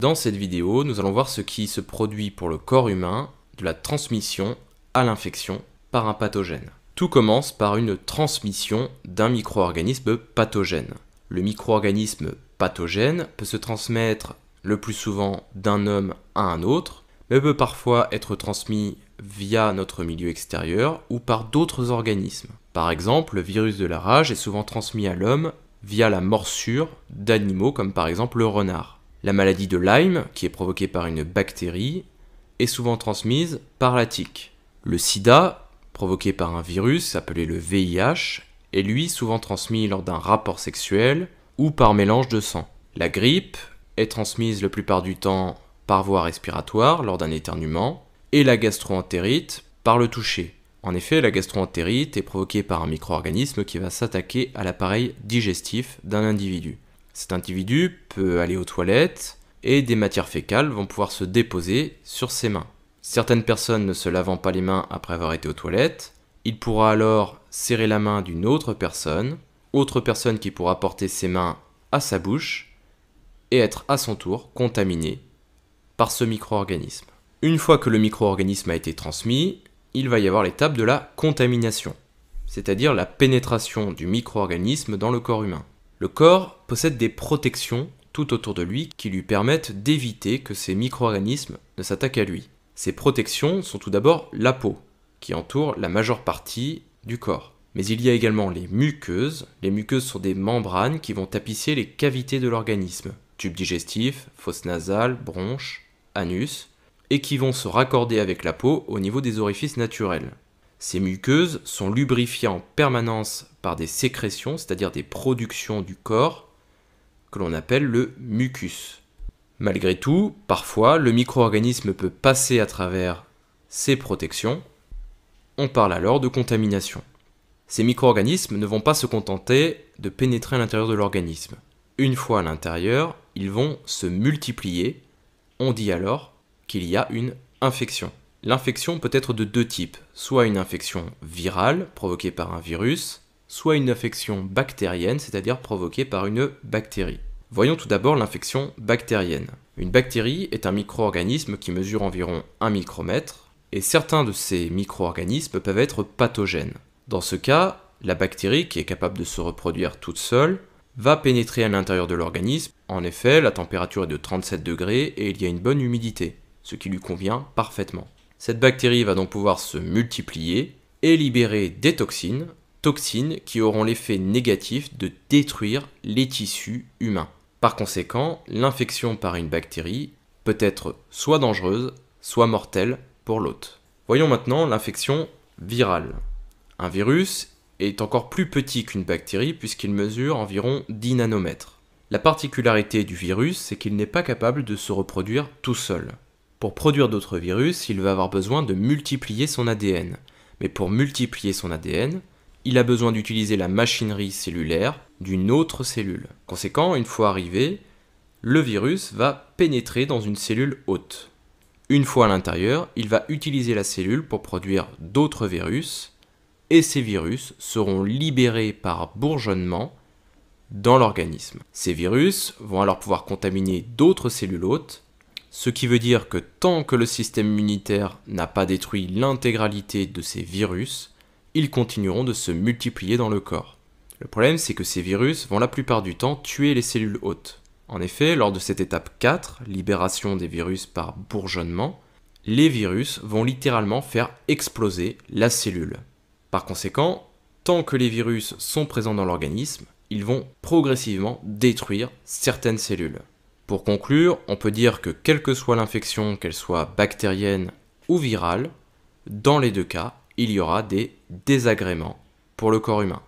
Dans cette vidéo, nous allons voir ce qui se produit pour le corps humain de la transmission à l'infection par un pathogène. Tout commence par une transmission d'un micro-organisme pathogène. Le micro-organisme pathogène peut se transmettre le plus souvent d'un homme à un autre, mais peut parfois être transmis via notre milieu extérieur ou par d'autres organismes. Par exemple, le virus de la rage est souvent transmis à l'homme via la morsure d'animaux comme par exemple le renard. La maladie de Lyme, qui est provoquée par une bactérie, est souvent transmise par la tique. Le sida, provoqué par un virus appelé le VIH, est lui souvent transmis lors d'un rapport sexuel ou par mélange de sang. La grippe est transmise la plupart du temps par voie respiratoire lors d'un éternuement, et la gastro-entérite par le toucher. En effet, la gastro-entérite est provoquée par un micro-organisme qui va s'attaquer à l'appareil digestif d'un individu. Cet individu peut aller aux toilettes et des matières fécales vont pouvoir se déposer sur ses mains. Certaines personnes ne se lavant pas les mains après avoir été aux toilettes, il pourra alors serrer la main d'une autre personne qui pourra porter ses mains à sa bouche et être à son tour contaminé par ce micro-organisme. Une fois que le micro-organisme a été transmis, il va y avoir l'étape de la contamination, c'est-à-dire la pénétration du micro-organisme dans le corps humain. Le corps possède des protections tout autour de lui qui lui permettent d'éviter que ces micro-organismes ne s'attaquent à lui. Ces protections sont tout d'abord la peau, qui entoure la majeure partie du corps. Mais il y a également les muqueuses. Les muqueuses sont des membranes qui vont tapisser les cavités de l'organisme, tube digestif, fosse nasale, bronche, anus, et qui vont se raccorder avec la peau au niveau des orifices naturels. Ces muqueuses sont lubrifiées en permanence par des sécrétions, c'est-à-dire des productions du corps, que l'on appelle le mucus. Malgré tout, parfois, le micro-organisme peut passer à travers ces protections. On parle alors de contamination. Ces micro-organismes ne vont pas se contenter de pénétrer à l'intérieur de l'organisme. Une fois à l'intérieur, ils vont se multiplier. On dit alors qu'il y a une infection. L'infection peut être de deux types, soit une infection virale provoquée par un virus, soit une infection bactérienne, c'est-à-dire provoquée par une bactérie. Voyons tout d'abord l'infection bactérienne. Une bactérie est un micro-organisme qui mesure environ 1 micromètre, et certains de ces micro-organismes peuvent être pathogènes. Dans ce cas, la bactérie, qui est capable de se reproduire toute seule, va pénétrer à l'intérieur de l'organisme. En effet, la température est de 37 degrés et il y a une bonne humidité, ce qui lui convient parfaitement. Cette bactérie va donc pouvoir se multiplier et libérer des toxines qui auront l'effet négatif de détruire les tissus humains. Par conséquent, l'infection par une bactérie peut être soit dangereuse, soit mortelle pour l'hôte. Voyons maintenant l'infection virale. Un virus est encore plus petit qu'une bactérie puisqu'il mesure environ 10 nanomètres. La particularité du virus, c'est qu'il n'est pas capable de se reproduire tout seul. Pour produire d'autres virus, il va avoir besoin de multiplier son ADN. Mais pour multiplier son ADN, il a besoin d'utiliser la machinerie cellulaire d'une autre cellule. Conséquent, une fois arrivé, le virus va pénétrer dans une cellule hôte. Une fois à l'intérieur, il va utiliser la cellule pour produire d'autres virus, et ces virus seront libérés par bourgeonnement dans l'organisme. Ces virus vont alors pouvoir contaminer d'autres cellules hôtes, ce qui veut dire que tant que le système immunitaire n'a pas détruit l'intégralité de ces virus, ils continueront de se multiplier dans le corps. Le problème, c'est que ces virus vont la plupart du temps tuer les cellules hôtes. En effet, lors de cette étape 4, libération des virus par bourgeonnement, les virus vont littéralement faire exploser la cellule. Par conséquent, tant que les virus sont présents dans l'organisme, ils vont progressivement détruire certaines cellules. Pour conclure, on peut dire que quelle que soit l'infection, qu'elle soit bactérienne ou virale, dans les deux cas, il y aura des désagréments pour le corps humain.